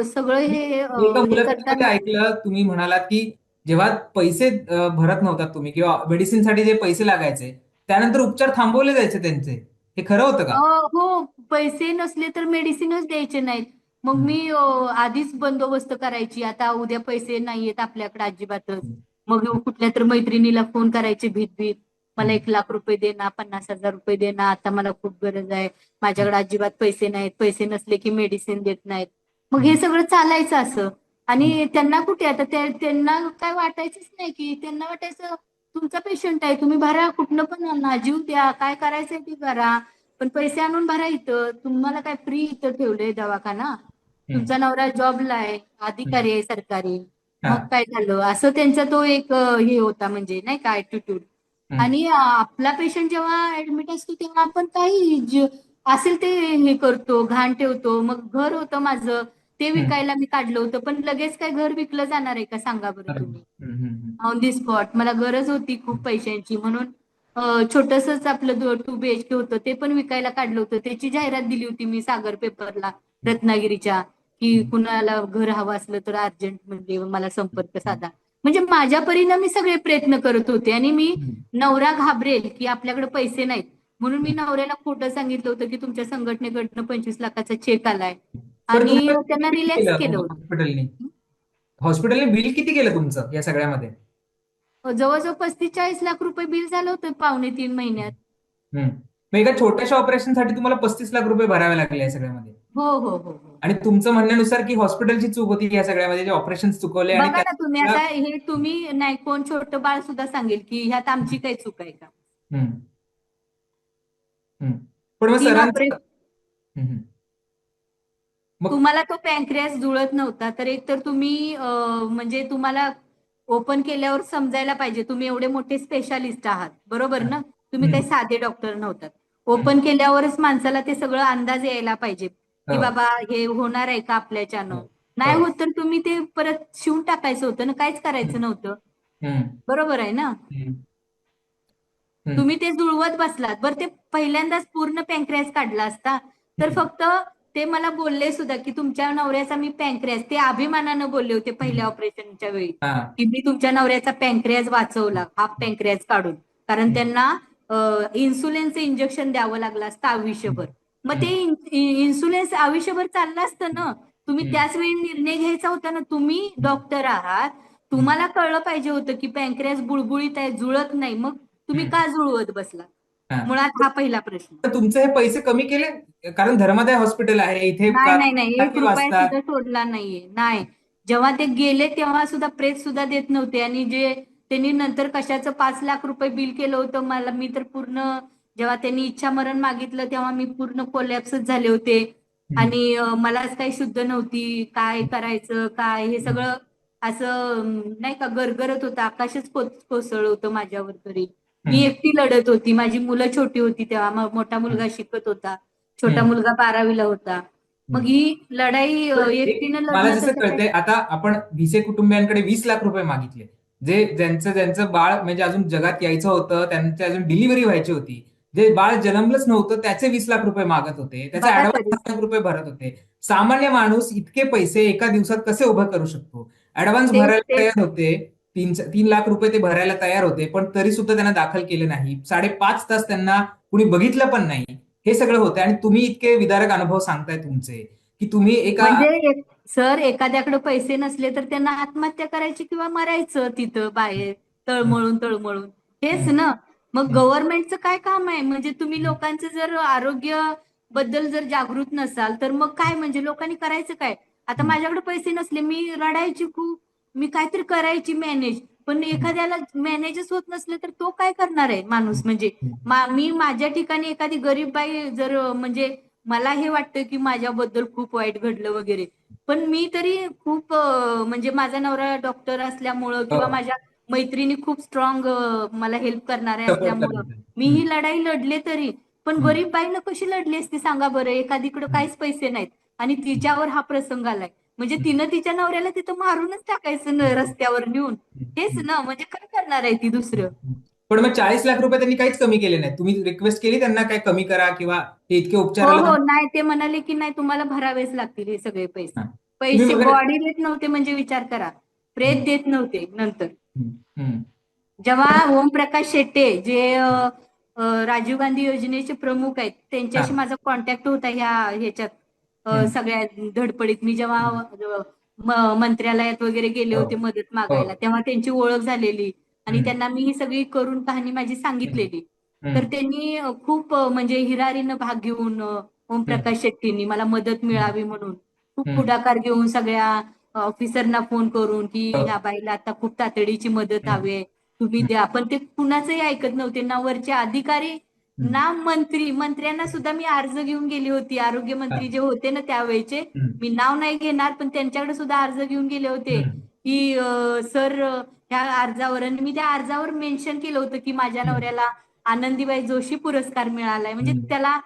सगळं मी हे एका हे मुलाखतीमध्ये करताना ऐकलं, तुम्ही म्हणालात की जेव्हा पैसे भरत नव्हतात तुम्ही, किंवा मेडिसिनसाठी जे पैसे लागायचे, त्यानंतर उपचार थांबवले जायचे त्यांचे, हे खरं होतं का? हो, पैसे नसले तर मेडिसिनच द्यायचे नाहीत. मग हम्म. मी आधीच बंदोबस्त करायची, आता उद्या पैसे नाहीयेत आपल्याकडे अजिबातच. मग कुठल्या तर मैत्रिणीला फोन करायचे भीत मला हम्म. 1 लाख रुपये दे ना, 50,000 रुपये दे ना, आता मला खूप गरज आहे, माझ्याकडे अजिबात पैसे नाहीत, पैसे नसले की मेडिसिन देत नाहीत. मग हे हम्म. सगळं चालायचं असं. हम्म. आणि त्यांना कुठे आता त्यांना काय वाटायचंच नाही, की त्यांना वाटायचं तुमचा पेशंट आहे, तुम्ही भरा, कुठनं पण आणा, जीव द्या, काय करायचंय ते करा, पण पैसे आणून भरा इथं. तुम्हाला काय फ्री इथं ठेवलंय दवाखाना? हम्म. तुमचा नवरा जॉबला आहे, हम्म. अधिकारी आहे सरकारी. हा. मग काय झालं असं, त्यांचा तो एक हे होता, म्हणजे नाही का ऍटिट्यूड. हम्म. आणि आपला पेशंट जेव्हा ऍडमिट असतो तेव्हा आपण काही असेल ते हे करतो, घाण ठेवतो. मग घर होतं माझं, ते हम्म. विकायला मी काढलं होतं. पण लगेच काय घर विकलं जाणार आहे का सांगा बरं बरोबर. तुम्ही. हम्म. ऑन दी स्पॉट मला गरज होती खूप पैशांची, म्हणून छोटसच आपलं 2 BHK होतं ते पण विकायला काढलं होतं. त्याची जाहिरात दिली होती मी सागर पेपरला रत्नागिरीच्या, की हम्म. कुणाला घर हवं असलं तर अर्जंट म्हणजे मला संपर्क साधा. म्हणजे माझ्या परीने मी सगळे प्रयत्न करत होते. आणि मी हम्म. नवरा घाबरेल की आपल्याकडे पैसे नाहीत म्हणून मी हम्म. नवऱ्याला खोटं सांगितलं होतं की तुमच्या संघटनेकडनं 25 लाखाचा चेक आलाय, बरं, आणि तुम्हाला त्यांना किती रिलॅक्स केलं केलं होतं. हॉस्पिटलने? हॉस्पिटलने बिल किती केलं तुमचं या सगळ्यामध्ये? जवळजवळ 35-40 लाख रुपये बिल झालं होतं 2.5-3 महिन्यात. हम्म. मग एका छोट्याशा ऑपरेशनसाठी तुम्हाला 35 लाख रुपये भरावे लागले या सगळ्यामध्ये? हो हो हो हो. आणि तुमचं म्हणण्यानुसार की हॉस्पिटलची चूक होती या सगळ्यामध्ये, जे ऑपरेशन चुकवले आणि बघा ना तुम्ही त्या. आता हे तुम्ही नाही कोण छोटं बाळ सुद्धा सांगेल की ह्यात आमची काही चूक आहे का. हम्म. हम्म. पण मग 3 ऑपरेशन. सरांचं. हम्म. मग. तुम्हाला तो पॅनक्रियास जुळत नव्हता तर एक तर तुम्ही म्हणजे तुम्हाला ओपन केल्यावर समजायला पाहिजे तुम्ही एवढे मोठे स्पेशालिस्ट आहात बरोबर ना. तुम्ही काही हम्म. साधे डॉक्टर नव्हतात. हम्म. ओपन केल्यावरच माणसाला ते सगळं अंदाज यायला पाहिजे की हो. बाबा हे होणार आहे का आपल्याच्यानं. हो. नाही हो. होत तर तुम्ही ते परत शिवून टाकायचं होतं ना, काहीच करायचं हम्म. नव्हतं. हम्म. बरोबर आहे ना. हम्म. हम्म. तुम्ही ते जुळवत बसलात बरं, ते पहिल्यांदाच पूर्ण पॅनक्रियास काढला असता तर हम्म. फक्त ते मला बोलले सुद्धा की तुमच्या नवऱ्याचा मी पॅनक्रियास, ते अभिमानानं बोलले होते पहिल्या हम्म. ऑपरेशनच्या वेळी हा. की मी तुमच्या नवऱ्याचा पॅनक्रियास वाचवला, हाफ पॅनक्रियास काढून. कारण हम्म. त्यांना इन्सुलिनचं इंजेक्शन द्यावं लागलं असतं आयुष्यभर. मग ते हम्म. इन्सुलिन आयुष्यभर चाललं असतं ना. तुम्ही हम्म. त्याच वेळी निर्णय घ्यायचा होता ना, तुम्ही हम्म. डॉक्टर आहात. हम्म. तुम्हाला कळलं पाहिजे होतं की पॅनक्रियास बुळबुळीत आहे, जुळत नाही. मग तुम्ही हम्म. का जुळवत बसला. हा. मुळात हा पहिला प्रश्न. तर तुमचे हे पैसे कमी केले? कारण धर्मादाय हॉस्पिटल आहे इथे नाही नाही नाही, एक टाके रुपया वाचतात. सुद्धा सोडला नाहीये. नाही, जेव्हा ते गेले तेव्हा सुद्धा प्रेस सुद्धा देत नव्हते. आणि जे त्यांनी नंतर कशाचं 5 लाख रुपये बिल केलं होतं मला, मी तर पूर्ण, जेव्हा त्यांनी इच्छामरण मागितलं तेव्हा मी पूर्ण कोलॅप्सच झाले होते. हम्म. आणि मलाच काही शुद्ध नव्हती, काय करायचं काय हे हम्म. सगळं असं नाही का गरगरत होतं, आकाशच कोसळलं होतं माझ्यावर. तरी मी हम्म. एकटी लढत होती, माझी मुलं छोटी होती तेव्हा, मोठा मुलगा शिकत होता, छोटा हम्म. मुलगा 12वीला होता. मग हम्म. ही लढाई पण एकटीनं मला लढणं जसं तसं काय. कळतंय आता, आपण भिसे कुटुंबियांकडे 20 लाख रुपये मागितले, जे ज्यांचं बाळ म्हणजे अजून जगात यायचं होतं, त्यांची अजून डिलिव्हरी व्हायची होती, जे बाळ जन्मलंच नव्हतं त्याचे 20 लाख रुपये मागत होते, त्याचा बघा ऍडव्हान्स तरी. 10 लाख रुपये भरत होते. सामान्य माणूस इतके पैसे एका दिवसात कसे उभं करू शकतो? ऍडव्हान्स तेच भरायला तेच तयार होते, 3 लाख रुपये ते भरायला तयार होते, पण तरी सुद्धा त्यांना दाखल केलं नाही. 5.5 तास त्यांना कुणी बघितलं पण नाही. हे सगळं होतं आणि तुम्ही इतके विदारक अनुभव सांगताय तुमचे, की तुम्ही एका. म्हणजे सर एखाद्याकडे पैसे नसले तर त्यांना आत्महत्या करायची किंवा मरायचं तिथं बाहेर हम्म. तळमळून तळमळून. हेच हम्म. ना. मग हम्म. गव्हर्नमेंटचं काय काम आहे, म्हणजे तुम्ही हम्म. लोकांचं जर आरोग्य बद्दल जर जागृत नसाल तर मग काय, म्हणजे लोकांनी करायचं काय. आता हम्म. माझ्याकडे पैसे नसले, मी रडायची खूप, मी काहीतरी करायची मॅनेज. पण हम्म. एखाद्याला मॅनेजच होत नसले तर तो काय करणार आहे माणूस. म्हणजे हम्म. मी माझ्या ठिकाणी एखादी गरीब बाई जर म्हणजे मला हे वाटतं की माझ्याबद्दल खूप वाईट घडलं वगैरे. पण मी तरी खूप म्हणजे माझा नवरा डॉक्टर असल्यामुळं हो. किंवा माझ्या मैत्रिणी खूप स्ट्रॉंग मला हेल्प करणारे सपोर्ट असल्यामुळं करायचं. मी हम्म. ही लढाई लढले तरी. पण हम्म. गरीब बाईनं कशी लढली असती सांगा बरं, एखादीकडे हम्म. काहीच पैसे नाहीत आणि तिच्यावर हा प्रसंग आलाय. म्हणजे हम्म. तिनं तिच्या नवऱ्याला तिथं मारूनच टाकायचं ना हम्म. रस्त्यावर नेऊन. हेच हम्म. ना, म्हणजे काय करणार आहे ती दुसरं. पण मग 40 लाख रुपये त्यांनी काहीच कमी केले नाहीत? तुम्ही रिक्वेस्ट केली त्यांना काय कमी करा किंवा हे इतके हो उपचाराला हो, नाही ते म्हणाले की नाही तुम्हाला भरावेच लागतील हे सगळे पैसे. हा. तुम्ही पैसे वगैरे. बॉडी देत नव्हते म्हणजे विचार करा. प्रेत हम्म. देत नव्हते नंतर. हम्म. हम्म. जेव्हा पण. ओमप्रकाश शेट्टे जे राजीव गांधी योजनेचे प्रमुख आहेत हा. त्यांच्याशी माझा कॉन्टॅक्ट होता ह्याच्यात हम्म. सगळ्या धडपडीत. मी जेव्हा हम्म. मंत्रालयात वगैरे गेले हो. होते मदत हो. मागायला तेव्हा त्यांची ओळख झालेली. आणि हम्म. त्यांना मी ही सगळी करून कहाणी माझी हम्म. सांगितलेली. तर हम्म. त्यांनी खूप म्हणजे हिरारीनं भाग घेऊन हम्म. ओमप्रकाश शेट्टींनी मला मदत हम्म. मिळावी म्हणून खूप हम्म. पुढाकार घेऊन सगळ्या ऑफिसरना फोन करून की हो. ह्या बाईला आता खूप तातडीची मदत हम्म. हवी आहे, तुम्ही हम्म. द्या. पण ते कुणाचंही ऐकत नव्हते, ना वरचे अधिकारी हम्म. ना मंत्र्यांना सुद्धा मी अर्ज घेऊन गेली होती. आरोग्य हा. मंत्री जे होते ना त्यावेळेचे, हम्म. मी नाव नाही घेणार, पण त्यांच्याकडे सुद्धा अर्ज घेऊन गेले होते हम्म. की सर ह्या अर्जावर. आणि मी त्या अर्जावर मेन्शन केलं होतं की माझ्या हम्म. नवऱ्याला आनंदीबाई जोशी पुरस्कार मिळालाय. म्हणजे हम्म. त्याला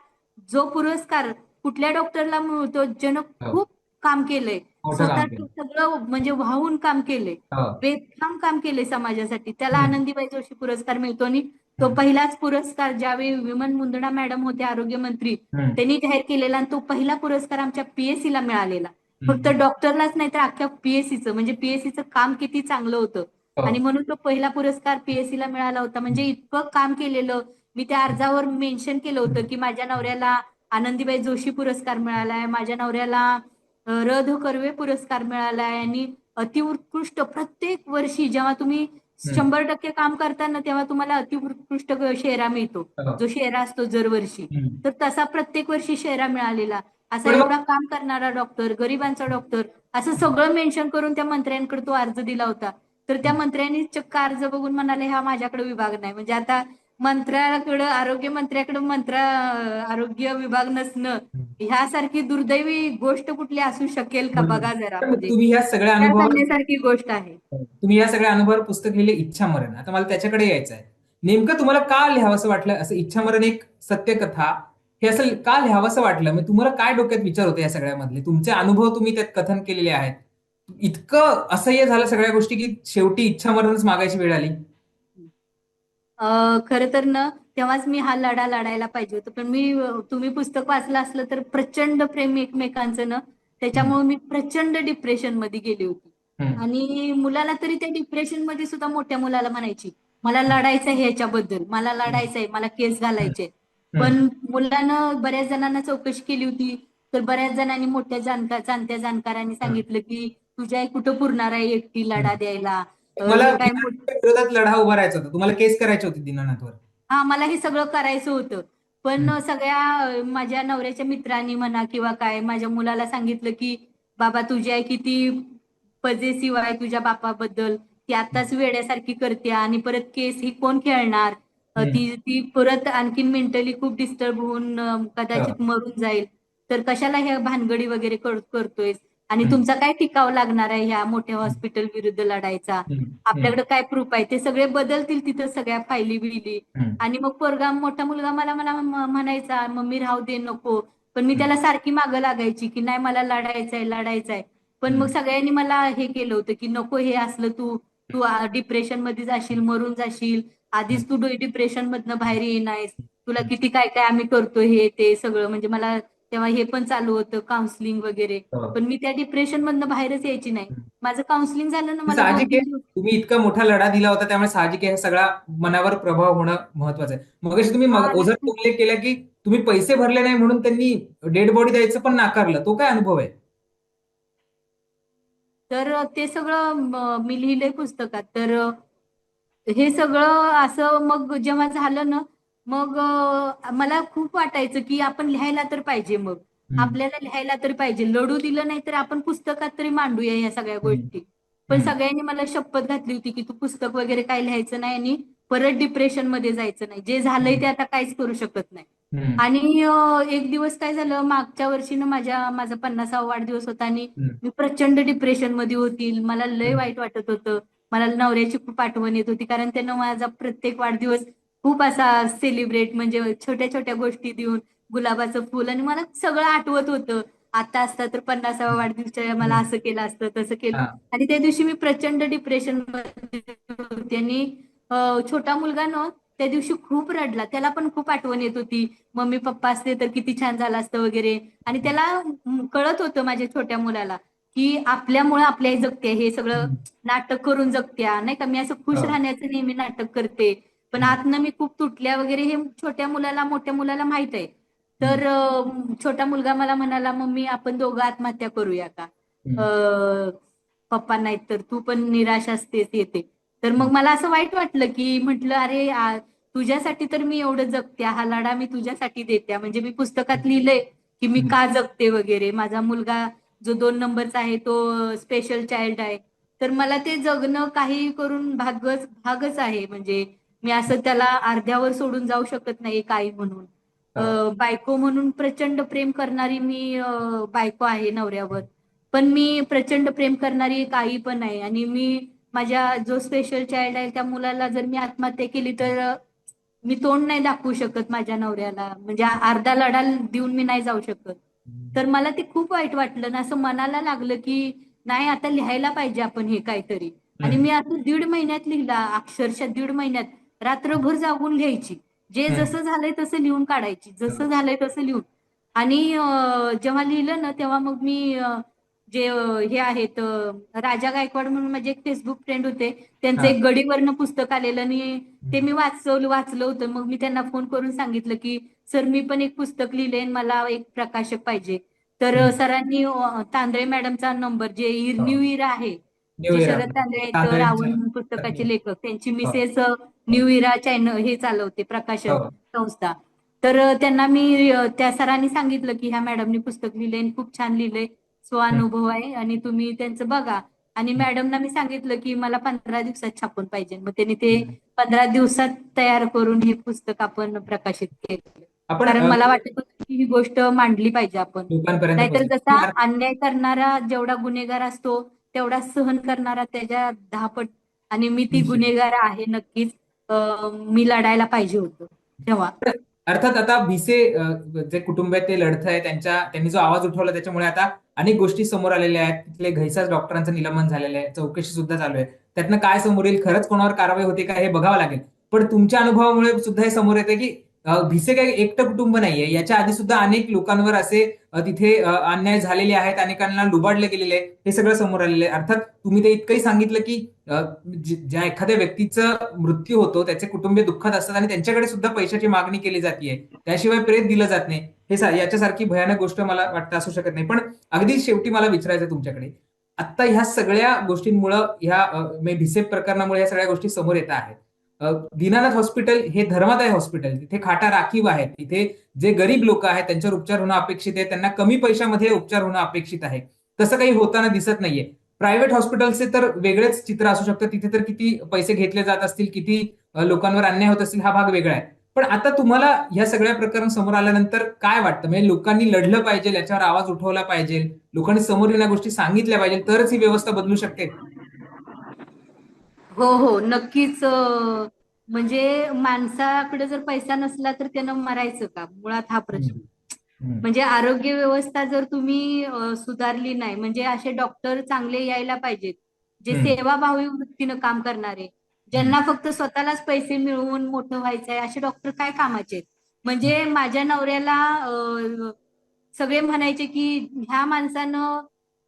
जो पुरस्कार कुठल्या डॉक्टरला मिळतो, ज्यानं हो. खूप काम केलंय, मोठं काम स्वतः केलं. सगळं म्हणजे वाहून काम केलंय, हो. बेफाम काम केलंय समाजासाठी, त्याला हम्म. आनंदीबाई जोशी पुरस्कार मिळतो. आणि तो हम्म. पहिलाच पुरस्कार ज्यावेळी विमल मुंदडा मॅडम होते आरोग्यमंत्री, हम्म. त्यांनी जाहीर केलेला, आणि तो पहिला पुरस्कार आमच्या पीएससी ला मिळालेला. फक्त हम्म. डॉक्टरलाच नाही तर अख्ख्या पीएससीचं, म्हणजे पीएससीचं काम किती चांगलं होतं. हो. आणि म्हणून तो पहिला पुरस्कार पीएससी ला मिळाला होता. म्हणजे इतकं काम केलेलं. मी त्या अर्जावर मेन्शन केलं होतं की माझ्या नवऱ्याला आनंदीबाई जोशी पुरस्कार मिळालाय, माझ्या नवऱ्याला र धो कर्वे पुरस्कार मिळालाय, आणि अतिउत्कृष्ट प्रत्येक वर्षी जेव्हा तुम्ही हम्म. 100% काम करताना तेव्हा तुम्हाला अतिउत्कृष्ट शेरा मिळतो, हो. जो शेरा असतो दरवर्षी. हम्म. तर तसा प्रत्येक वर्षी शेरा मिळालेला, असा पण मग एवढा काम करणारा डॉक्टर, गरिबांचा डॉक्टर, असं सगळं मेन्शन करून त्या मंत्र्यांकडे तो अर्ज दिला होता. तर त्या मंत्र्यांनी चक्क अर्ज बघून म्हणाले, हा माझ्याकडे विभाग नाही. म्हणजे आता मंत्र्याकडे, आरोग्य मंत्र्याकडे आरोग्य विभाग नसणं, ह्यासारखी दुर्दैवी गोष्ट कुठली असू शकेल का, बरोबर. बघा जरा. पण म्हणजे तुम्ही ह्या सगळ्या विचार अनुभवावर करण्यासारखी गोष्ट आहे. तुम्ही या सगळ्या अनुभवावर पुस्तक लिहिले इच्छामरण. आता मला त्याच्याकडे यायचं आहे. नेमकं तुम्हाला का लिहावंसं वाटलं असं इच्छामरण, एक सत्यकथा, हे असं का लिहावंसं वाटलं? म्हणजे तुम्हाला काय डोक्यात विचार होते या सगळ्यामधले? तुमचे अनुभव तुम्ही त्यात कथन केलेले आहेत. इतकं असह्य झालं सगळ्या गोष्टी की शेवटी इच्छामरणच मागायची वेळ आली. खरं तर ना, तेव्हाच मी हा लढा लढायला पाहिजे होतं. पण तुम्ही पुस्तक वाचलं असलं तर प्रचंड प्रेम एकमेकांचं ना, हम्म. त्याच्यामुळे मी प्रचंड डिप्रेशन मध्ये गेली होती. हम्म. आणि मुलाला तरी त्या डिप्रेशन मध्ये सुद्धा, मोठ्या मुलाला म्हणायची, मला लढायचंय ह्याच्याबद्दल, मला लढायचंय, मला केस हम्म. घालायचे. हम्म. पण मुलानं बऱ्याच जणांना चौकशी केली होती, तर बऱ्याच जणांनी, मोठ्या जाणत्या जाणकारांनी हम्म. सांगितलं की तुझी आई कुठं पुरणार आहे एकटी लढा हम्म. द्यायला, मला हे काय दिनानाथच्या विरोधात लढा उभारायचा होता, तुम्हाला केस करायची होती दिनानाथवर. हा, मला हे सगळं करायचं होतं. पण हम्म. सगळ्या माझ्या नवऱ्याच्या मित्रांनी म्हणा किंवा काय, माझ्या मुलाला सांगितलं की बाबा तुझी आई किती पजेसिव्ह आहे तुझ्या बापाबद्दल, ती आताच वेड्यासारखी करते, आणि परत केस ही कोण खेळणार, हम्म. ती ती परत आणखीन मेंटली खूप डिस्टर्ब होऊन हो. कदाचित मरून जाईल. तर कशाला ह्या भानगडी वगैरे करतोयस, आणि हम्म. तुमचा काय टिकाव लागणार आहे ह्या मोठ्या हॉस्पिटल विरुद्ध लढायचा, हम्म. हम्म. आपल्याकडे काय प्रूफ आहे, ते सगळे बदलतील तिथं सगळ्या फायली बिली. हम्म. आणि मग पोरगा, मोठा मुलगा मला मला म्हणायचा, मम्मी राहू दे, नको. पण मी हम्म. त्याला सारखी मागं लागायची की नाही, मला लढायचंय लढायचंय. पण मग हम्म. सगळ्यांनी मला हे केलं होतं की नको, हे असलं तू तू डिप्रेशन मध्ये जाशील, मरून जाशील, हम्म. आधीच तू डिप्रेशन मधनं बाहेर येईनायस, तुला हम्म. किती काय काय आम्ही करतो, हे ते सगळं. म्हणजे मला तेव्हा हे पण चालू होतं, काउन्सिलिंग वगैरे. हो. पण मी त्या डिप्रेशन मधनं बाहेरच यायची नाही. माझं काउन्सिलिंग झालं ना, मला दोन साहजिक आहे, तीन दिवस तुम्ही इतका मोठा लढा दिला होता त्यामुळे साहजिक आहे हे सगळा मनावर प्रभाव होणं महत्वाचं आहे. मगाशी तुम्ही हा, ओझरचा उल्लेख केला की तुम्ही पैसे भरले नाही म्हणून त्यांनी डेड बॉडी द्यायचं पण नाकारलं, तो काय अनुभव आहे? तर ते सगळं मी लिहिलंय पुस्तकात. तर हे सगळं असं मग जेव्हा झालं ना, मग मला खूप वाटायचं की आपण लिहायला तर पाहिजे, मग हम्म. आपल्याला लिहायला तर पाहिजे. लढू दिलं नाही तर आपण पुस्तकात तरी मांडूया या सगळ्या हम्म. गोष्टी. पण हम्म. सगळ्यांनी मला शपथ घातली होती की तू पुस्तक वगैरे काय लिहायचं नाही, आणि परत डिप्रेशन मध्ये जायचं नाही, जे झालंय ते आता काहीच करू शकत नाही. हम्म. आणि एक दिवस काय झालं, मागच्या वर्षीनं माझा 50वा वाढदिवस होता, आणि हम्म. मी प्रचंड डिप्रेशन मध्ये होती, मला लय हम्म. वाईट वाटत होतं. मला नवऱ्याची खूप आठवण येत होती, कारण त्यानं माझा प्रत्येक वाढदिवस खूप असा सेलिब्रेट, म्हणजे छोट्या छोट्या गोष्टी देऊन, गुलाबाचं फुल, आणि मला सगळं आठवत होतं. आता असता तर 50वा वाढदिवसाच्या मला हम्म. असं केलं असतं, तसं केलं. हा. आणि त्या दिवशी मी प्रचंड डिप्रेशन मध्ये होते. आणि छोटा मुलगा न त्या दिवशी खूप रडला, त्याला पण खूप आठवण येत होती, मम्मी पप्पा असते तर किती छान झालं असतं वगैरे. आणि त्याला कळत होतं, माझ्या छोट्या मुलाला, की आपल्यामुळे आपली आई जगते, हे सगळं हम्म. नाटक करून जगत्या नाही का, मी असं खुश हो. राहण्याचं नेहमी नाटक करते, पण हम्म. आतनं मी खूप तुटल्या वगैरे, हे छोट्या मुलाला, मोठ्या मुलाला माहित आहे. हम्म. तर छोटा मुलगा मला म्हणाला, मम्मी आपण दोघं आत्महत्या करूया का, हम्म. पप्पा नाहीत तर, तू पण निराश असतेस, येते. तर मग हम्म. मला असं वाईट वाटलं, की म्हटलं अरे तुझ्यासाठी तर मी एवढं जगत्या, हा लढा मी तुझ्यासाठी देत्या. म्हणजे मी पुस्तकात लिहिलंय की मी हम्म. का जगते वगैरे. माझा मुलगा जो 2 नंबरचा आहे तो स्पेशल चाइल्ड आहे. तर मला ते जगणं काही करून भागच आहे. म्हणजे मी असं त्याला अर्ध्यावर सोडून जाऊ शकत नाही एक आई म्हणून. हो. बायको म्हणून प्रचंड प्रेम करणारी मी बायको आहे नवऱ्यावर. पण मी प्रचंड प्रेम करणारी एक आई पण आहे. आणि मी माझ्या जो स्पेशल चाइल्ड आहे त्या मुलाला जर मी आत्महत्या केली तर मी तोंड नाही दाखवू शकत माझ्या नवऱ्याला. म्हणजे अर्धा लढा देऊन मी नाही जाऊ शकत. तर मला ते खूप वाईट वाटलं ना, असं मनाला लागलं की नाही आता लिहायला पाहिजे आपण हे काहीतरी. आणि हम्म, मी आता 1.5 महिन्यात लिहिला, अक्षरशः 1.5 महिन्यात रात्रभर जागून घ्यायची. जे हम्म, जसं झालंय तसं लिहून काढायची, जसं झालंय तसं लिहून. आणि जेव्हा लिहिलं ना तेव्हा मग मी जे हे आहेत राजा गायकवाड म्हणून माझे एक फेसबुक फ्रेंड होते, त्यांचं हा, एक गडीवरनं पुस्तक आलेलं आणि ते हम्म, मी वाचलं होतं. मग मी त्यांना फोन करून सांगितलं की सर मी पण एक पुस्तक लिहिले आणि मला एक प्रकाशक पाहिजे. तर हम्म. सरांनी तांदळे मॅडमचा नंबर, जे हो. न्यू इरा आहे, न्यू जे इरा शरद तांदळे आहेत तांदळ्यांच्या रावण म्हणून पुस्तकाचे लेखक, त्यांची हो, मिसेस हो, न्यू इरा चॅनल हे चालवते, प्रकाशन हो. संस्था. तर त्यांना मी त्या सरांनी सांगितलं की ह्या मॅडमनी पुस्तक लिहिलंय आणि खूप छान लिहिलंय, हम्म, स्वानुभव आहे आणि तुम्ही त्यांचं बघा. आणि हम्म, मॅडमना मी सांगितलं की मला 15 दिवसात छापून पाहिजे. मग त्यांनी ते हम्म. 15 दिवसात तयार करून हे पुस्तक आपण प्रकाशित केलं. आपण कारण मला वाटत होतं की ही गोष्ट मांडली पाहिजे आपण. लोकांपर्यंत नाहीतर जसा पोहोचतो. अन्याय करणारा जेवढा गुन्हेगार असतो, तेवढा सहन करणारा त्याच्या 10 पट. आणि मी ती निश्चित. गुन्हेगार आहे नक्कीच. मी लढायला पाहिजे होतं तेव्हा. अर्थात आता भिसे जे कुटुंब आहे ते लढत आहे, त्यांनी जो आवाज उठवला त्याच्यामुळे आता अनेक गोष्टी समोर आलेल्या आहेत. तिथले घैसाच डॉक्टरांचं निलंबन झालेलं आहे, चौकशी सुद्धा चालू आहे. त्यातनं काय समोर येईल, खरंच कोणावर कारवाई होते का हे बघावं लागेल. पण तुमच्या अनुभवामुळे सुद्धा हे समोर येते की भिसे काही एकटं कुटुंब नाहीये. याच्या आधी सुद्धा अनेक लोकांवर असे तिथे अन्याय झालेले आहेत, अनेकांना लुबाडले गेलेले आहे, हे सगळं समोर आलेलं आहे. अर्थात तुम्ही ते इतकंही सांगितलं की ज्या एखाद्या व्यक्तीचा मृत्यू होतो त्याचे कुटुंबीय दुःखात असतात आणि त्यांच्याकडे सुद्धा पैशाची मागणी केली जाते, त्याशिवाय प्रेत दिलं जात नाही. याच्यासारखी भयानक गोष्ट मला वाटतं असू शकत नाही. पण अगदी शेवटी मला विचारायचं तुमच्याकडे, आता ह्या सगळ्या गोष्टींमुळं भिसे प्रकरणामुळे ह्या सगळ्या गोष्टी समोर येत आहेत. दीनानाथ हॉस्पिटल हे धर्मादाय हॉस्पिटल, तिथे खाटा राखीव आहेत, तिथे जे गरीब लोक आहेत त्यांच्यावर उपचार होणं अपेक्षित आहे, त्यांना कमी पैशामध्ये उपचार होणं अपेक्षित आहे. तसं काही होताना दिसत नाहीये. प्रायव्हेट हॉस्पिटलचे तर वेगळेच चित्र असू शकतं, तिथे तर किती पैसे घेतले जात असतील, किती लोकांवर अन्याय होत असतील, हा भाग वेगळा आहे. पण आता तुम्हाला ह्या सगळ्या प्रकरण समोर आल्यानंतर काय वाटतं, म्हणजे लोकांनी लढलं पाहिजे, याच्यावर आवाज उठवला पाहिजे, लोकांनी समोर येण्या गोष्टी सांगितल्या पाहिजे, तरच ही व्यवस्था बदलू शकते. हो हो नक्कीच. म्हणजे माणसाकडे जर पैसा नसला तर त्यानं मरायचं का, मुळात हा प्रश्न. हम्म, हम्म, म्हणजे आरोग्य व्यवस्था जर तुम्ही सुधारली नाही, म्हणजे असे डॉक्टर चांगले यायला पाहिजेत, जे हम्म, सेवाभावी वृत्तीनं काम करणारे. हम्म, ज्यांना फक्त स्वतःलाच पैसे मिळवून मोठं व्हायचंय असे डॉक्टर काय कामाचे आहेत? म्हणजे माझ्या नवऱ्याला सगळे म्हणायचे की ह्या माणसानं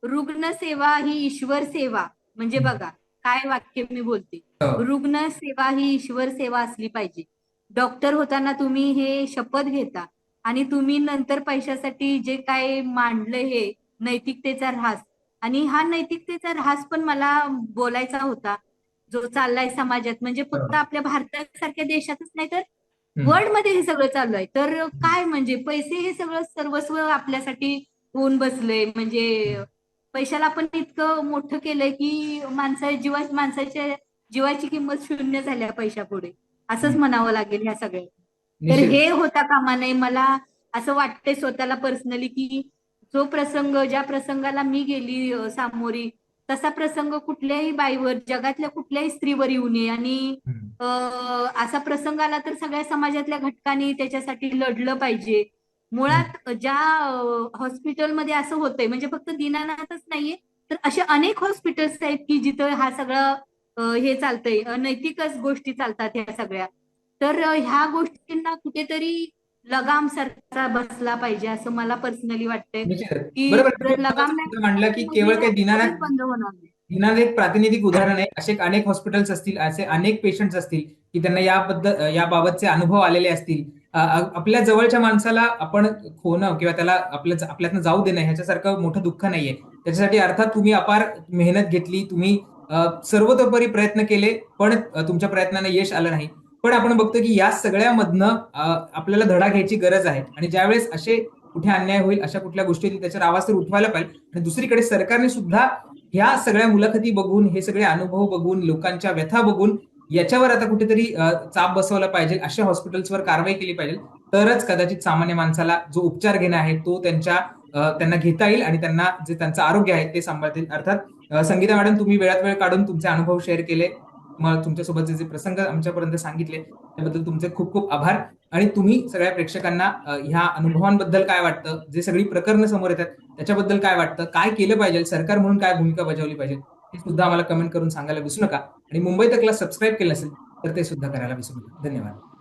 रुग्णसेवा ही ईश्वर सेवा, म्हणजे हम्म. बघा काय वाक्य मी बोलते. हो. रुग्ण सेवा ही ईश्वर सेवा असली पाहिजे. डॉक्टर होताना तुम्ही हे शपथ घेता आणि तुम्ही नंतर पैशासाठी जे काय मांडलं हे नैतिकतेचा ऱ्हास. आणि हा नैतिकतेचा ऱ्हास पण मला बोलायचा होता, जो चाललाय समाजात, म्हणजे फक्त हो. आपल्या भारतासारख्या देशातच नाही तर हम्म, वर्ल्ड मध्ये हे सगळं चालू आहे. तर हम्म, काय म्हणजे पैसे हे सगळं सर्वस्व आपल्यासाठी होऊन बसलंय. म्हणजे पैशाला आपण इतकं मोठं केलंय की माणसाच्या जीवाची किंमत शून्य झाल्या पैशापुढे, असंच हम्म. म्हणावं लागेल ह्या सगळ्या. तर निश्चित. हे होता कामा नये. मला असं वाटतंय स्वतःला पर्सनली की ज्या प्रसंगाला मी गेली सामोरी, तसा प्रसंग कुठल्याही बाईवर, जगातल्या कुठल्याही स्त्रीवर येऊ नये. आणि हम्म, असा प्रसंग आला तर सगळ्या समाजातल्या घटकांनी त्याच्यासाठी लढलं पाहिजे. हम्म. मुळात ज्या हॉस्पिटलमध्ये असं होतंय, म्हणजे फक्त दीनानाथच नाहीये, तर असे अनेक हॉस्पिटल्स आहेत की जिथं हा सगळं हे चालतंय, अनैतिकच गोष्टी चालतात ह्या सगळ्या. तर ह्या गोष्टींना कुठेतरी लगाम सरकारचा बसला पाहिजे असं मला पर्सनली वाटतंय. निश्चितच की बरोबर. तुम्ही जर महत्वाचा लगाम नाही मुद्दा बसला मांडला तर की मग केवळ हे काही कधीच बंद होणार नाही. दीनानाथ एक प्रातिनिधिक उदाहरण आहे. असे अनेक हॉस्पिटल्स असतील, असे अनेक पेशंट्स असतील की त्यांना याबाबतचे अनुभव आलेले असतील. आपल्या जवळच्या माणसाला आपण खोणं किंवा त्याला आपल्यातनं जाऊ देणं ह्याच्यासारखं मोठं दुःख नाहीये. त्याच्यासाठी अर्थात तुम्ही अपार मेहनत घेतली, तुम्ही सर्वतोपरी प्रयत्न केले, पण तुमच्या प्रयत्नांना यश आलं नाही. पण आपण बघतो की या सगळ्यामधनं आपल्याला धडा घ्यायची गरज आहे. आणि ज्यावेळेस असे कुठे अन्याय होईल, अशा कुठल्या गोष्टी होतील, त्याच्यावर आवाज तर उठवायला पाहिजे. आणि दुसरीकडे सरकारने सुद्धा ह्या सगळ्या मुलाखती बघून, हे सगळे अनुभव बघून, लोकांच्या व्यथा बघून याच्यावर आता कुठेतरी चाप बसवला पाहिजे, अशा हॉस्पिटल्सवर कारवाई केली पाहिजे. तरच कदाचित सामान्य माणसाला जो उपचार घेणं आहे तो त्यांना घेता येईल आणि त्यांना जे त्यांचं आरोग्य आहे ते सांभाळतील. अर्थात संगीता मॅडम, तुम्ही वेळात वेळ काढून तुमचे अनुभव शेअर केले, तुम्हाला तुमच्यासोबतचे जे प्रसंग आमच्यापर्यंत सांगितले त्याबद्दल तुमचे खूप खूप आभार. आणि तुम्ही सगळ्या प्रेक्षकांना ह्या अनुभवांबद्दल काय वाटतं, जे सगळी प्रकरणं समोर येतात त्याच्याबद्दल काय वाटतं, काय केलं पाहिजे, सरकार म्हणून काय भूमिका बजावली पाहिजे, हे सुद्धा आम्हाला कमेंट करून सांगायला विसरू नका. आणि मुंबई तकला सबस्क्राईब केलं असेल तर ते सुद्धा करायला विसरू नका. धन्यवाद.